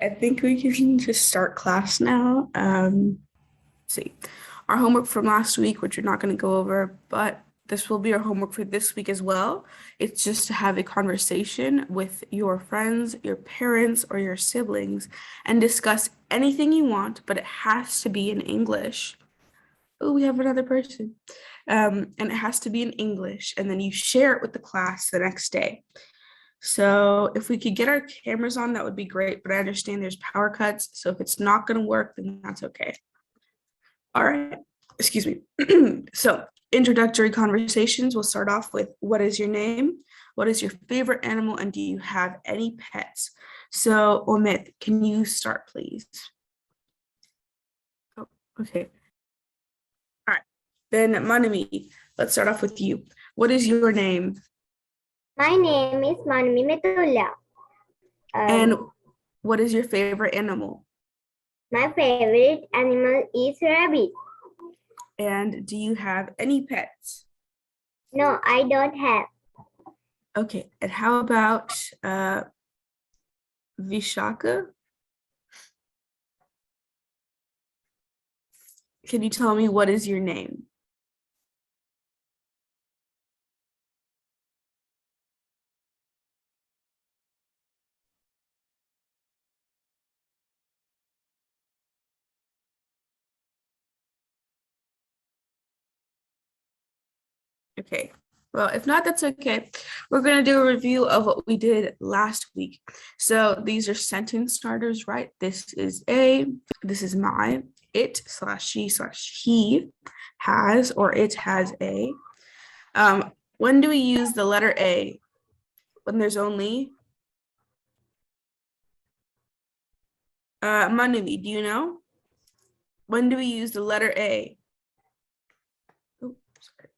I think we can just start class now. See, our homework from last week, which we're not going to go over, but this will be our homework for this week as well. It's just to have a conversation with your friends, your parents, or your siblings and discuss anything you want, but it has to be in English. Oh, we have another person. And it has to be in English, and then you share it with the class the next day. So if we could get our cameras on, that would be great, but I understand there's power cuts, so if it's not gonna work, then that's okay. All right, excuse me. So introductory conversations, we'll start off with what is your name? What is your favorite animal, and do you have any pets? So Omid, can you start, please? Oh, okay. All right, then Manami, let's start off with you. What is your name? My name is Manmi Metulla. And what is your favorite animal? My favorite animal is rabbit. And do you have any pets? No, I don't have. Okay, and how about Vishaka? Can you tell me what is your name? Okay, well, if not, that's okay. We're going to do a review of what we did last week. So these are sentence starters, right? This is this is my, it slash she slash he has, or it has a. When do we use the letter A? When there's only Manui, do you know? When do we use the letter A? Oh, sorry.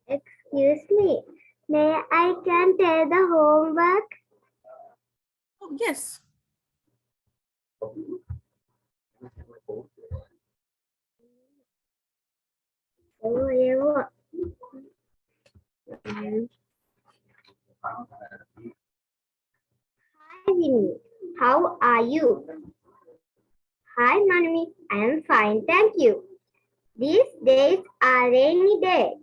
Excuse me. May I can tell the homework? Oh, yes. Oh, yeah. Hi, Winnie. How are you? Hi, Manmi. I am fine, thank you. These days are rainy days.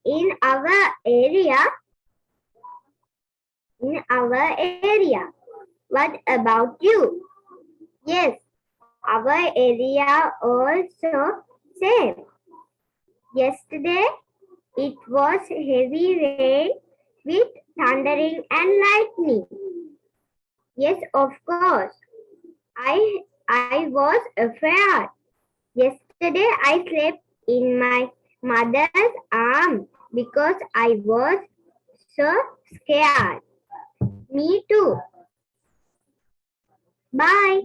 In our area, what about you? Yes, our area also same. Yesterday it was heavy rain with thundering and lightning. Yes, of course. I was afraid. Yesterday I slept in my mother's arm because I was so scared. Me too. Bye.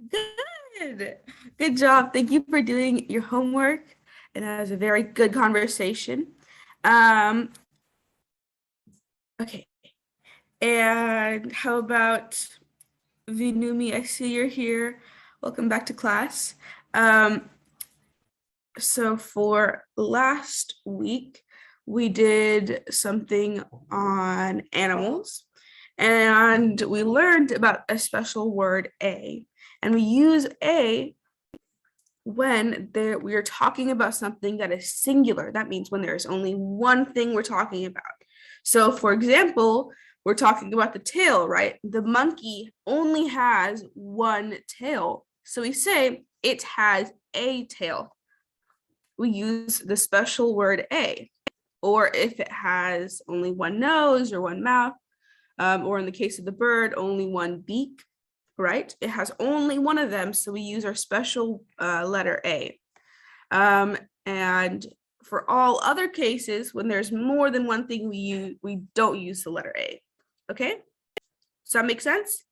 Good. Good job. Thank you for doing your homework. And that was a very good conversation. Okay. And how about Vinumi? I see you're here. Welcome back to class. So for last week, we did something on animals, and we learned about a special word, a. And we use a when we are talking about something that is singular. That means when there's only one thing we're talking about. So for example, we're talking about the tail, right? The monkey only has one tail. So we say it has a tail. We use the special word a. Or if it has only one nose or one mouth, or in the case of the bird, only one beak, right? It has only one of them, so we use our special letter A. And for all other cases, when there's more than one thing we don't use the letter A. Okay? Does that make sense?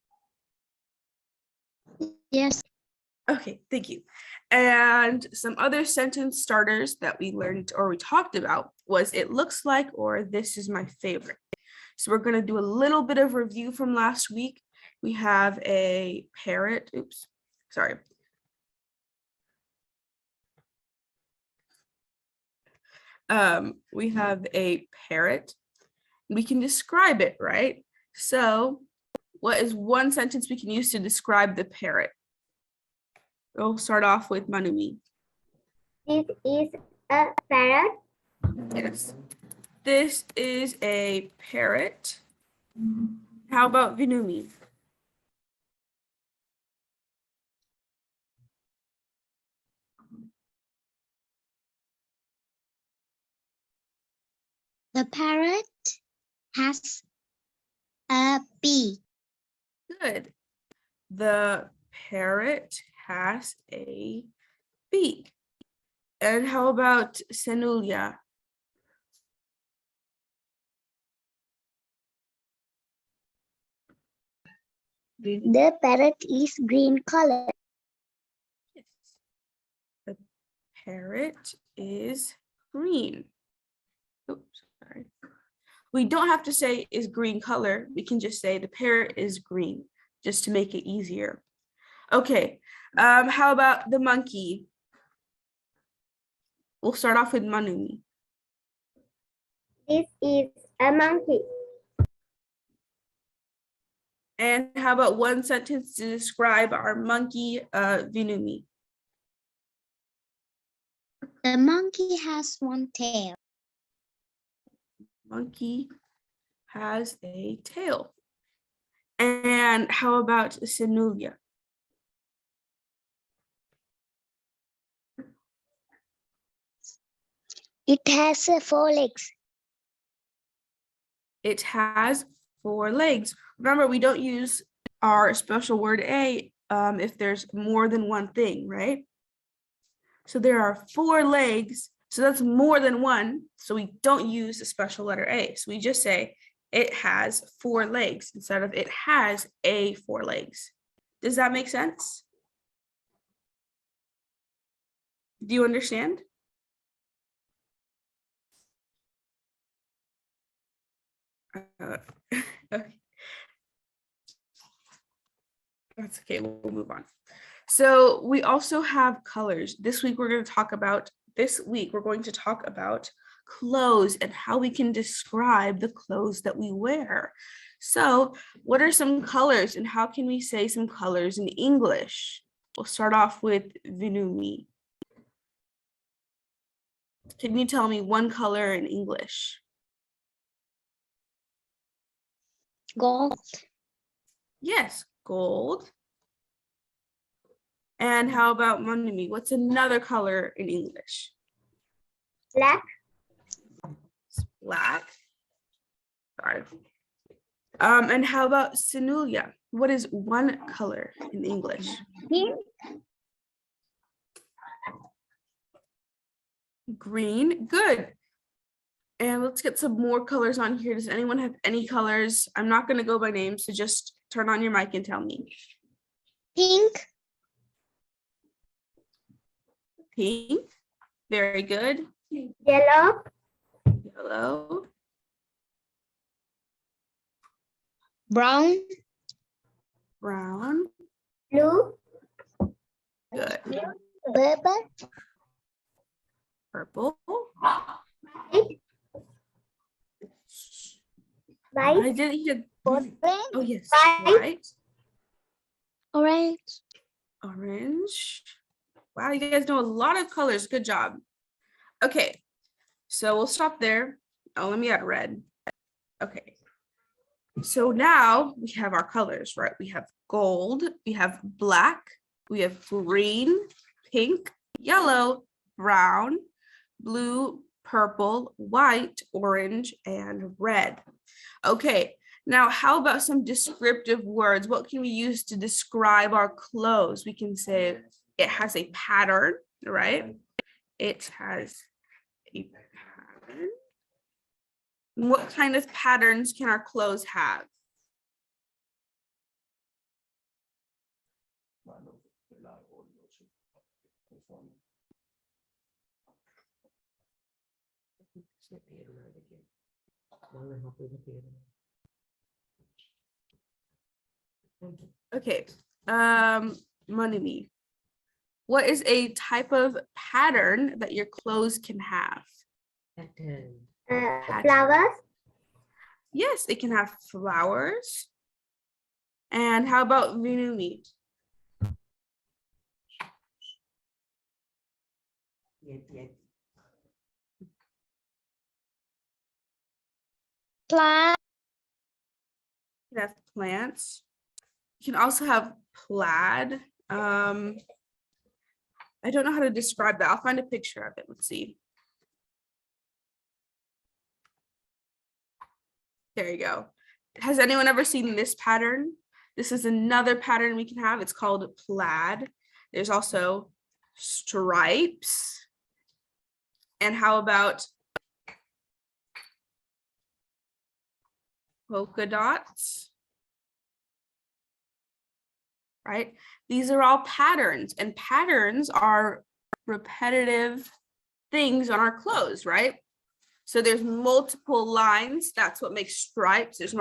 Yes. Okay, thank you. And some other sentence starters that we learned or we talked about was it looks like or this is my favorite. So we're going to do a little bit of review from last week. We have a parrot. Oops, sorry. We have a parrot. We can describe it, right? So what is one sentence we can use to describe the parrot? We'll start off with Manumi. This is a parrot. Yes. This is a parrot. How about Vinumi? The parrot has a beak. Good. The parrot has a beak. And how about Senulia? The parrot is green color. Yes. The parrot is green. Oops, sorry. We don't have to say is green color. We can just say the parrot is green, just to make it easier. Okay, how about the monkey? We'll start off with Manumi. This is a monkey. And how about one sentence to describe our monkey, Vinumi? The monkey has one tail. Monkey has a tail. And how about Senulia? It has 4 legs. It has 4 legs. Remember, we don't use our special word a if there's more than one thing, right? So there are 4 legs, so that's more than one. So we don't use the special letter a. So we just say it has 4 legs instead of it has a 4 legs. Does that make sense? Do you understand? Okay. That's okay, we'll move on. So we also have colors. This week we're going to talk about clothes and how we can describe the clothes that we wear. So what are some colors and how can we say some colors in English? We'll start off with Vinumi. Can you tell me one color in English? Gold. Yes, gold. And how about Manumi? What's another color in English? Black. Black. Sorry. And how about Senulia? What is one color in English? Pink. Green. Good. And let's get some more colors on here. Does anyone have any colors? I'm not going to go by name, so just turn on your mic and tell me. Pink. Pink. Very good. Yellow. Yellow. Brown. Brown. Blue. Good. Purple. Purple. White. I didn't hear. Orange. Oh, yes. White. White. Orange. Orange. Wow, you guys know a lot of colors. Good job. Okay, so we'll stop there. Oh, let me add red. Okay. So now we have our colors, right? We have gold, we have black, we have green, pink, yellow, brown, blue, purple, white, orange, and red. Okay, now how about some descriptive words? What can we use to describe our clothes? We can say it has a pattern, right? It has a pattern. What kind of patterns can our clothes have? Okay, Manumi, what is a type of pattern that your clothes can have? Flowers. Yes, it can have flowers. And how about Vinumi? Plant. You can have plants. You can also have plaid. I don't know how to describe that. I'll find a picture of it. Let's see. There you go. Has anyone ever seen this pattern? This is another pattern we can have. It's called plaid. There's also stripes. And how about polka dots? Right? These are all patterns, and patterns are repetitive things on our clothes, right? So there's multiple lines. That's what makes stripes. There's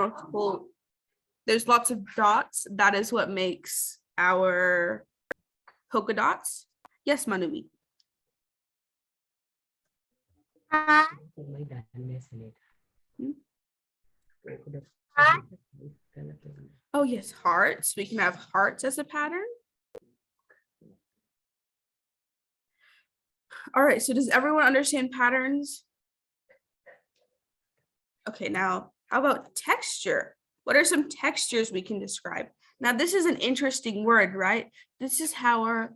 lots of dots. That is what makes our polka dots. Yes, Manumi. Oh yes, hearts. We can have hearts as a pattern. All right, so does everyone understand patterns? Okay, now how about texture? What are some textures we can describe? Now this is an interesting word, right? This is how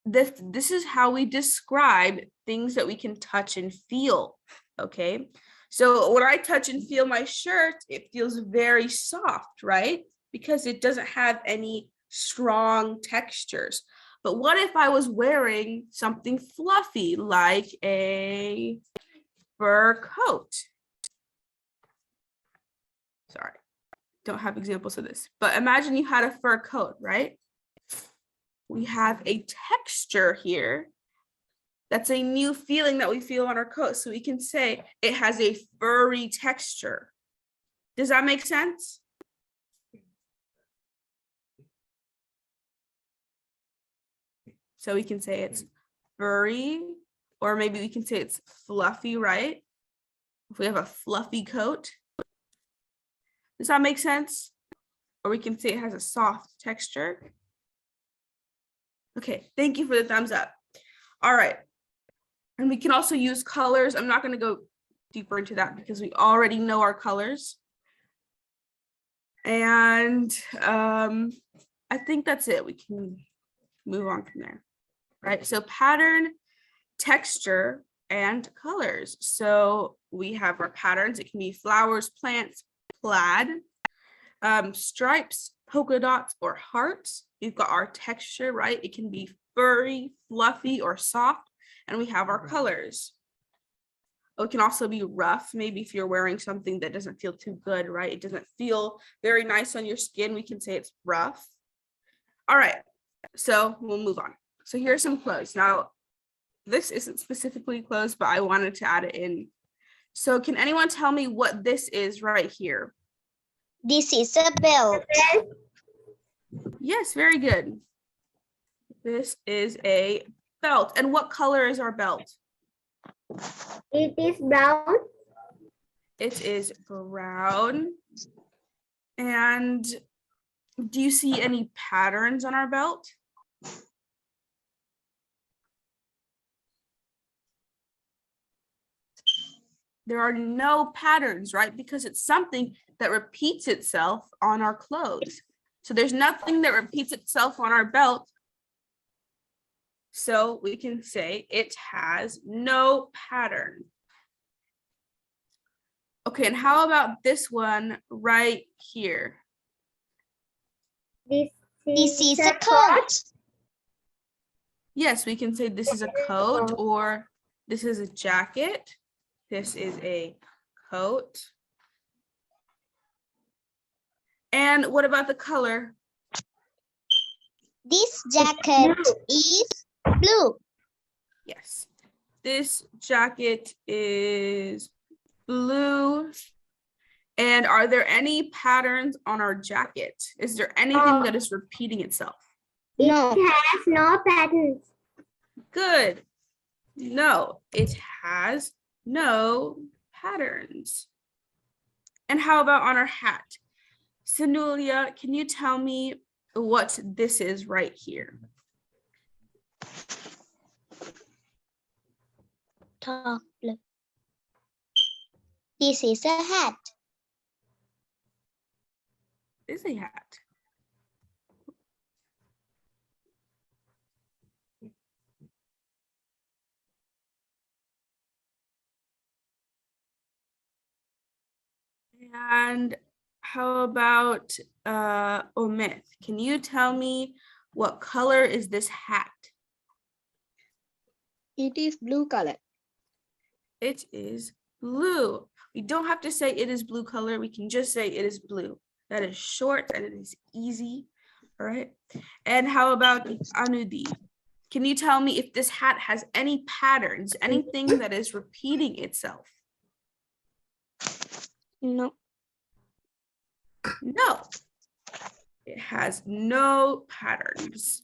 this is how we describe things that we can touch and feel, okay? So when I touch and feel my shirt, it feels very soft, right? Because it doesn't have any strong textures. But what if I was wearing something fluffy like a fur coat? Sorry, don't have examples of this, but imagine you had a fur coat, right? We have a texture here. That's a new feeling that we feel on our coat. So we can say it has a furry texture. Does that make sense? So we can say it's furry, or maybe we can say it's fluffy, right? If we have a fluffy coat. Does that make sense? Or we can say it has a soft texture. Okay, thank you for the thumbs up. All right. And we can also use colors. I'm not going to go deeper into that because we already know our colors. And I think that's it. We can move on from there. Right. So pattern, texture, and colors. So we have our patterns. It can be flowers, plants, plaid, stripes, polka dots, or hearts. We've got our texture, right? It can be furry, fluffy, or soft. And we have our colors. It can also be rough. Maybe if you're wearing something that doesn't feel too good, right? It doesn't feel very nice on your skin. We can say it's rough. All right, so we'll move on. So here's some clothes. Now, this isn't specifically clothes, but I wanted to add it in. So can anyone tell me what this is right here? This is a belt. Yes, very good. This is a belt. And what color is our belt? It is brown. It is brown. And do you see any patterns on our belt? There are no patterns, right? Because it's something that repeats itself on our clothes. So there's nothing that repeats itself on our belt. So we can say it has no pattern. Okay, and how about this one right here? This This is a coat. Yes, we can say this is a coat, or this is a jacket. This is a coat. And what about the color? This jacket is blue. Yes, this jacket is blue. And are there any patterns on our jacket? Is there anything that is repeating itself? No. It has no patterns. Good. No, it has no patterns. And how about on our hat? Sanulia, can you tell me what this is right here? Top left. This is a hat. Is a hat. And how about Omith? Can you tell me what color is this hat? It is blue color. It is blue. We don't have to say it is blue color. We can just say it is blue. That is short and it is easy. All right. And how about Anudi? Can you tell me if this hat has any patterns, anything that is repeating itself? No. No. It has no patterns.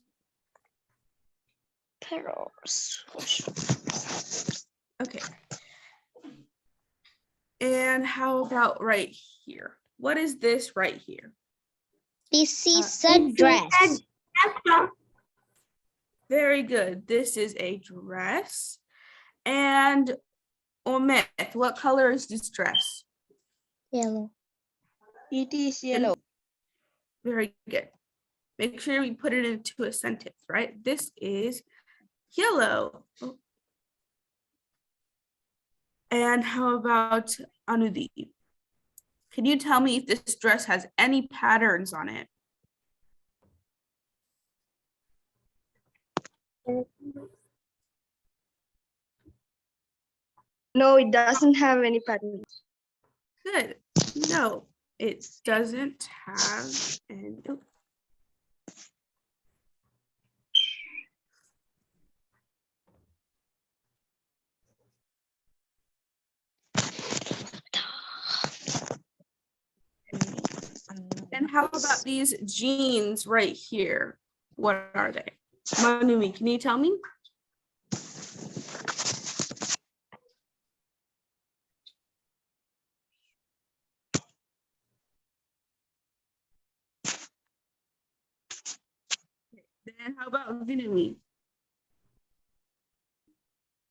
Pearls. Okay. And how about right here? What is this right here? This is a dress. Very good. This is a dress. And Ometh, what color is this dress? Yellow. It is yellow. Very good. Make sure we put it into a sentence, right? This is yellow. Oh. And how about Anudi? Can you tell me if this dress has any patterns on it? No, it doesn't have any patterns. Good. No, it doesn't have any. Oh. And how about these jeans right here? What are they? Manumi, can you tell me? Then how about Vinumi?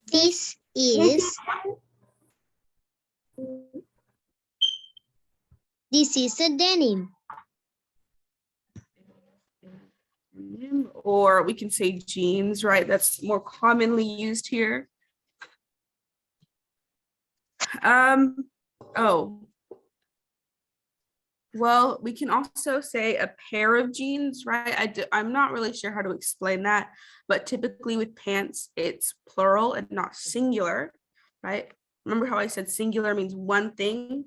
This is a denim. Or we can say jeans, right? That's more commonly used here. Oh. Well, we can also say a pair of jeans, right? I'm not really sure how to explain that, but typically with pants, it's plural and not singular, right? Remember how I said singular means one thing?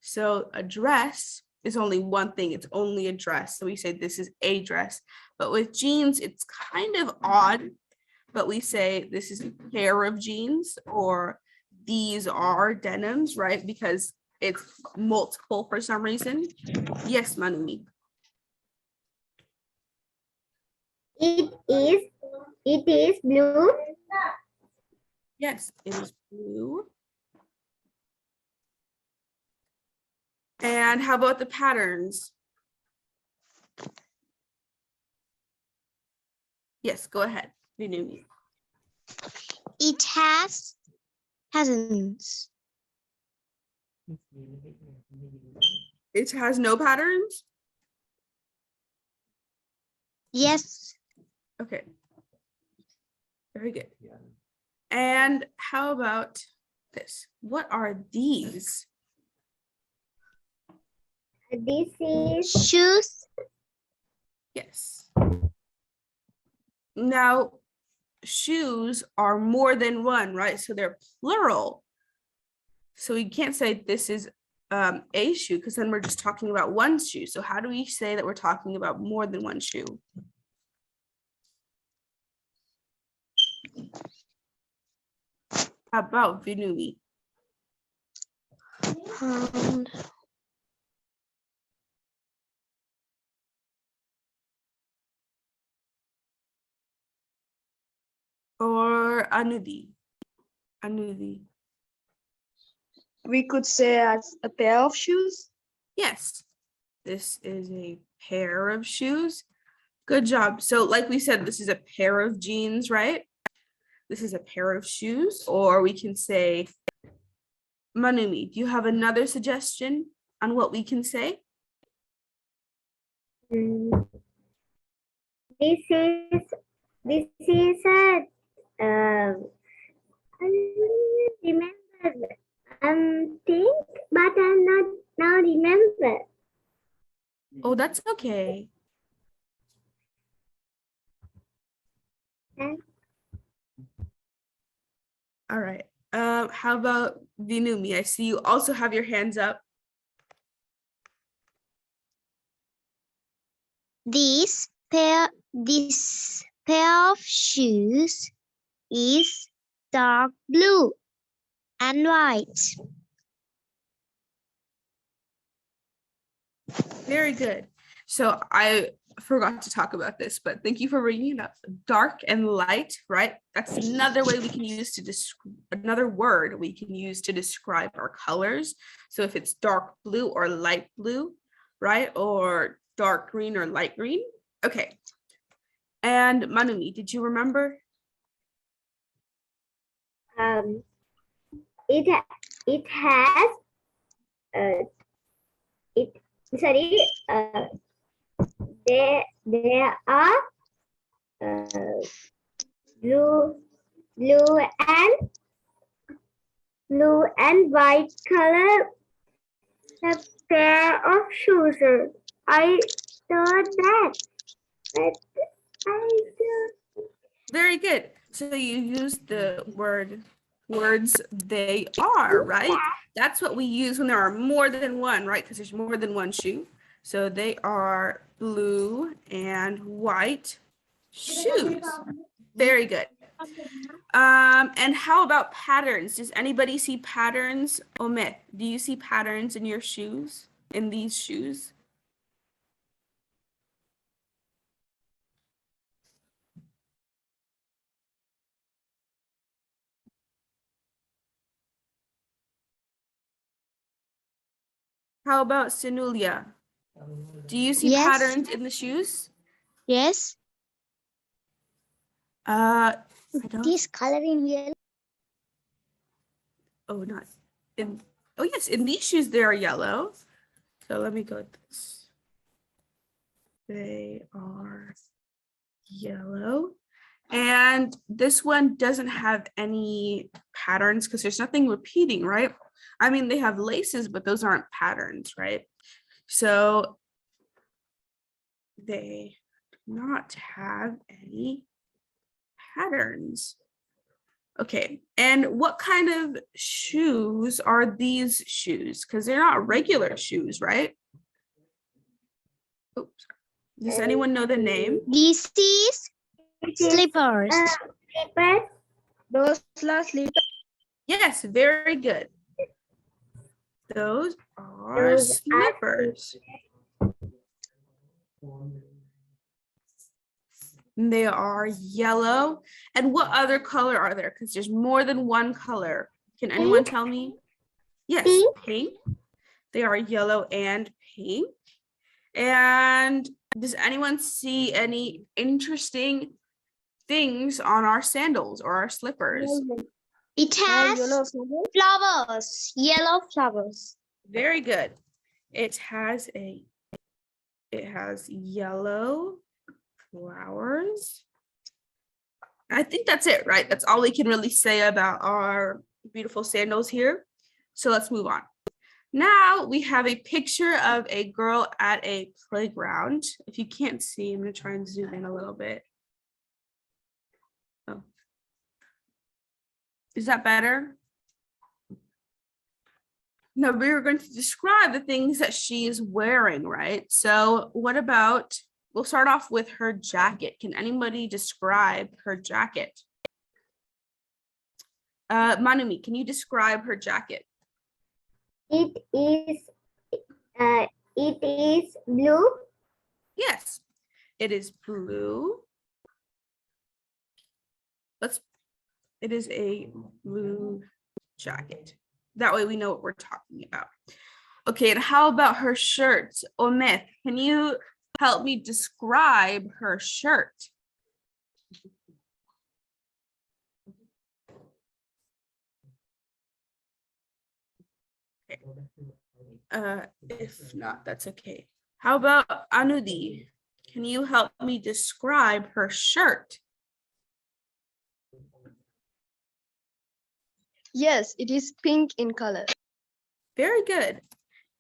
So a dress is only one thing, it's only a dress. So we say this is a dress, but with jeans, it's kind of odd, but we say this is a pair of jeans or these are denims, right? Because it's multiple for some reason. Yes, Manumi. It is blue. Yes, it is blue. And how about the patterns? Yes, go ahead. Manumi. It has patterns. It has no patterns? Yes. Okay. Very good. And how about this? What are these? This is Shoes. Yes. Now, shoes are more than one, right? So they're plural. So we can't say this is a shoe because then we're just talking about one shoe. So how do we say that we're talking about more than one shoe? How about Vinumi? Or Anudi? Anuvi? We could say as a pair of shoes. Yes, this is a pair of shoes. Good job. So like we said, this is a pair of jeans, right? This is a pair of shoes, or we can say, Manumi, do you have another suggestion on what we can say? Mm, This is a I don't remember. Think, but I'm not now remember. Oh, that's okay. And All right. How about Vinumi? I see you also have your hands up. This pair of shoes is dark blue and white. Very good. So I forgot to talk about this, but thank you for bringing it up. Dark and light, right? That's another way we can use to describe, another word we can use to describe our colors. So if it's dark blue or light blue, right? Or dark green or light green. Okay. And Manumi, did you remember? it has it sorry there are blue and white color a pair of shoes. I thought that. But I don't. Very good. So you use the words they are, right? That's what we use when there are more than one, right? Because there's more than one shoe. So they are blue and white shoes. Very good. And how about patterns? Does anybody see patterns? Omit, do you see patterns in your shoes, in these shoes? How about Sinulia? Do you see Yes. patterns in the shoes? Yes. I don't. This color in yellow. Oh, not in. Oh, yes, in these shoes they are yellow. So let me go with this. They are yellow. And this one doesn't have any patterns because there's nothing repeating, right? I mean, they have laces, but those aren't patterns, right? So they do not have any patterns. Okay, and what kind of shoes are these shoes? Because they're not regular shoes, right? Oops. Does anyone know the name? This is slippers. Slippers. Those last sleep. Yes, very good. Those are Those are slippers. They are yellow. And what other color are there? Because there's more than one color. Can anyone tell me? Yes, Pink. pink. They are yellow and pink. And does anyone see any interesting things on our sandals or our slippers? It has flowers, yellow flowers. Very good. It has yellow flowers. I think that's it, right? That's all we can really say about our beautiful sandals here. So let's move on. Now we have a picture of a girl at a playground. If you can't see, I'm going to try and zoom in a little bit. Oh. Is that better? Now we're going to describe the things that she is wearing, right? So what about, we'll start off with her jacket. Can anybody describe her jacket? Manumi, can you describe her jacket? It is blue. Yes, it is blue. It is a blue jacket. That way we know what we're talking about. Okay, and how about her shirt? Omith, can you help me describe her shirt? If not, that's okay. How about Anudi? Can you help me describe her shirt? Yes, it is pink in color. Very good.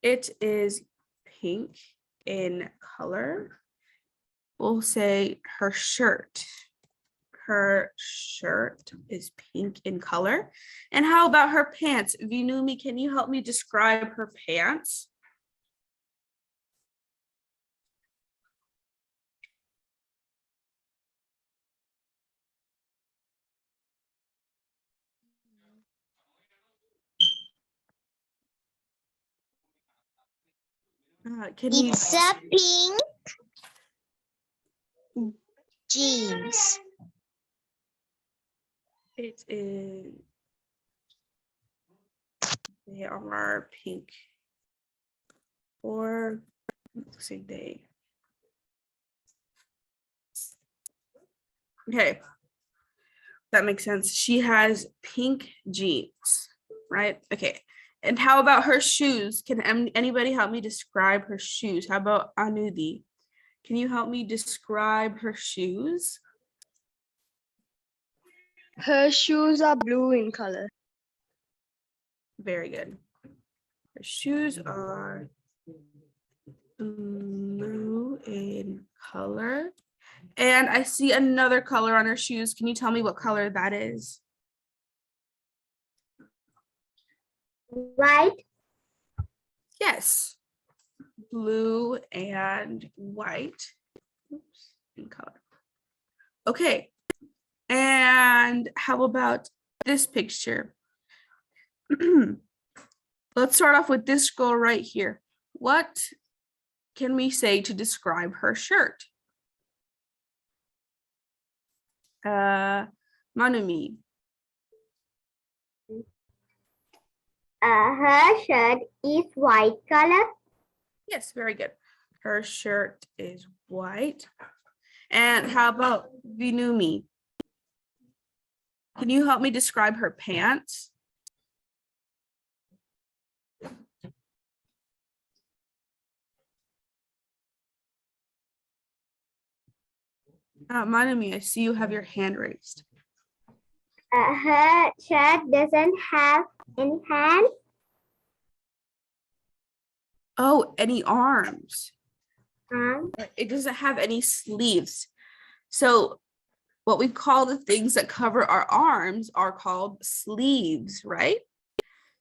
It is pink in color. We'll say her shirt. Her shirt is pink in color. And how about her pants? Vinumi, can you help me describe her pants? Can you? It's a pink jeans. It is. They are pink. Or say they. Okay. That makes sense. She has pink jeans, right? Okay. And how about her shoes? Can anybody help me describe her shoes? How about Anudi? Can you help me describe her shoes? Her shoes are blue in color. Very good. Her shoes are blue in color. And I see another color on her shoes. Can you tell me what color that is? White. Yes. Blue and white. Oops, in color. Okay. And how about this picture? Let's start off with this girl right here. What can we say to describe her shirt? Manumi. Her shirt is white color. Yes, very good. Her shirt is white. And how about Vinumi? Can you help me describe her pants? Manami, I see you have your hand raised. Her shirt doesn't have any hands. Oh, any arms. Um, It doesn't have any sleeves. So what we call the things that cover our arms are called sleeves, right?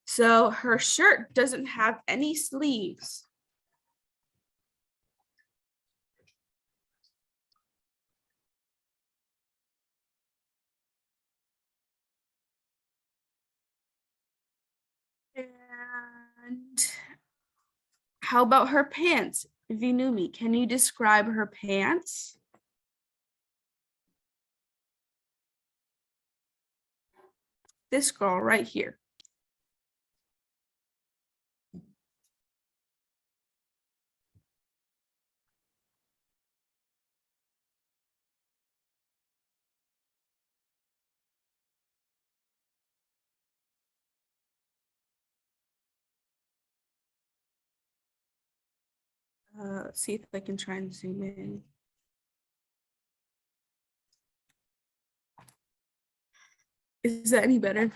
So her shirt doesn't have any sleeves. And how about her pants? Vinumi, can you describe her pants? This girl right here. Let's see if I can try and zoom in. Is that any better?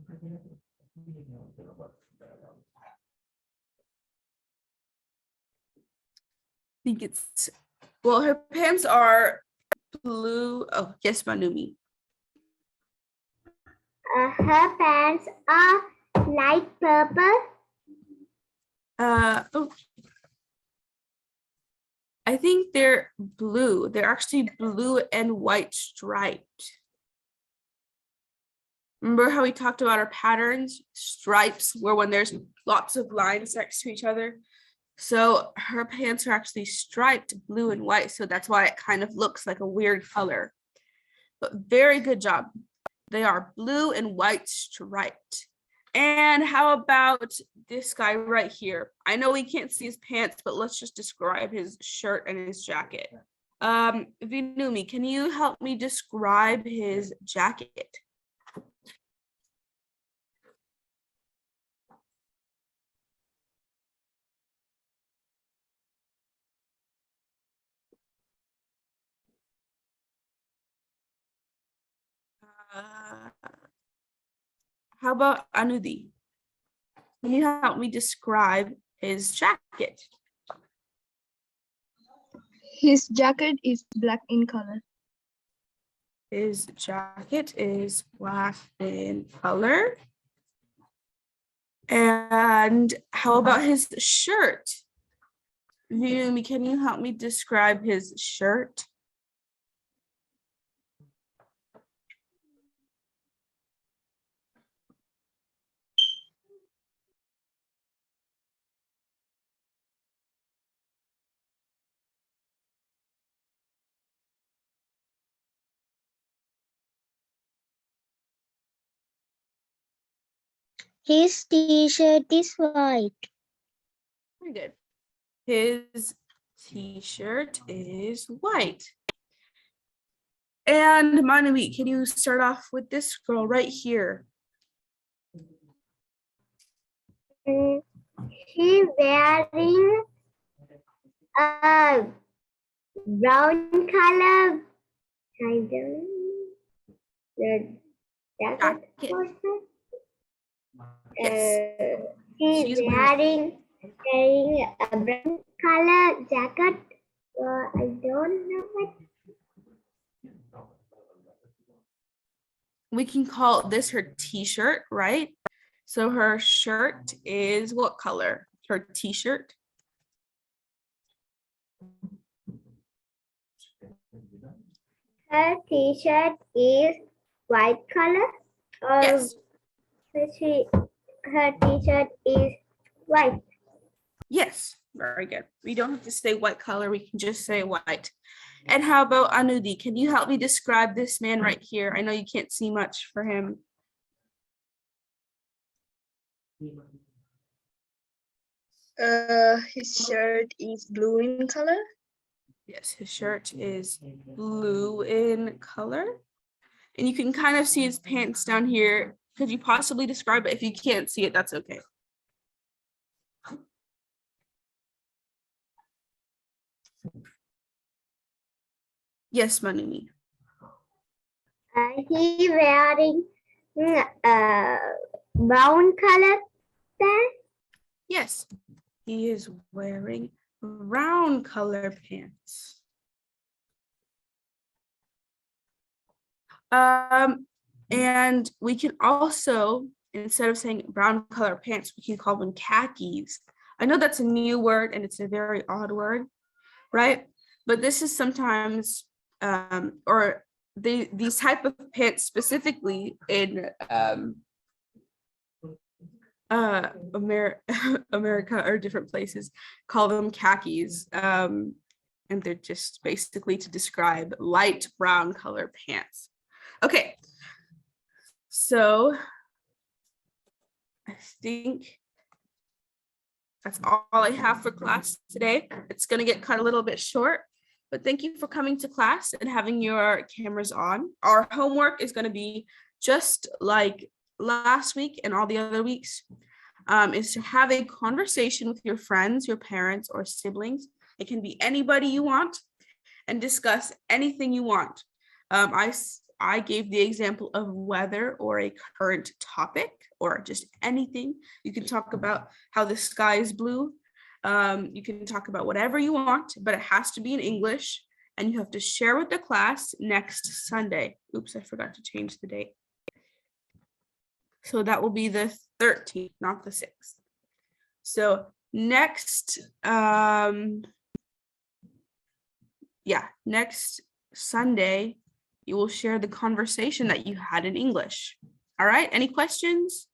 I think it's, well, her pants are blue. Oh, yes, Manumi. her pants are light purple. Oh, I think they're blue. They're actually blue and white striped. Remember how we talked about our patterns? Stripes were when there's lots of lines next to each other. So her pants are actually striped blue and white. So that's why it kind of looks like a weird color. But very good job. They are blue and white striped. And how about this guy right here? I know we can't see his pants, but let's just describe his shirt and his jacket. Vinumi, can you help me describe his jacket? Uh, how about Anudi? Can you help me describe his jacket? His jacket is black in color. His jacket is black in color. And how about his shirt? Vinumi, can you help me describe his shirt? His t-shirt is white. Very good. His t-shirt is white. And Manami, can you start off with this girl right here? She's wearing a brown color. I don't the jacket. Jacket. Yes. She's She's wearing a brown color jacket. I don't know what. We can call this her t-shirt, right? So her shirt is what color? Her t-shirt? Her t-shirt is white color. Yes. Her t-shirt is white. Yes, very good. We don't have to say what color, we can just say white. And how about Anudi? Can you help me describe this man right here? I know you can't see much for him. His shirt is blue in color. Yes, his shirt is blue in color. And you can kind of see his pants down here. Could you possibly describe it? If you can't see it, that's okay. Yes, Manumi. He wearing brown color pants. Yes, he is wearing brown color pants. And we can also, instead of saying brown color pants, we can call them khakis. I know that's a new word and it's a very odd word, right? But this is sometimes, these type of pants specifically in America or different places call them khakis. And they're just basically to describe light brown color pants. Okay, so I think that's all I have for class today. It's going to get cut a little bit short, but thank you for coming to class and having your cameras on. Our homework is going to be just like last week and all the other weeks, is to have a conversation with your friends, your parents, or siblings. It can be anybody you want and discuss anything you want. I gave the example of weather or a current topic or just anything. You can talk about how the sky is blue. You can talk about whatever you want, but it has to be in English and you have to share with the class next Sunday. Oops, I forgot to change the date. So that will be the 13th, not the 6th. So next, next Sunday, you will share the conversation that you had in English. All right, any questions?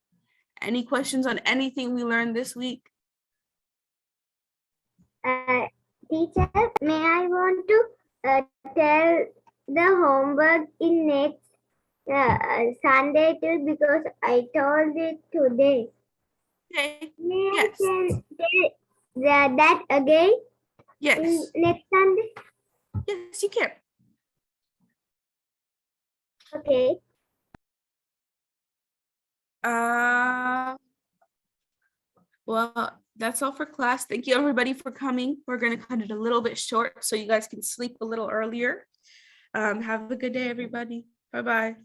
Any questions on anything we learned this week? Teacher, may I want to tell the homework in next Sunday too, because I told it today. Okay. May Yes. I tell that again Yes. next Sunday? Yes, you can. Okay. Well, that's all for class. Thank you everybody for coming. We're gonna cut it a little bit short so you guys can sleep a little earlier. Have a good day, everybody. Bye-bye.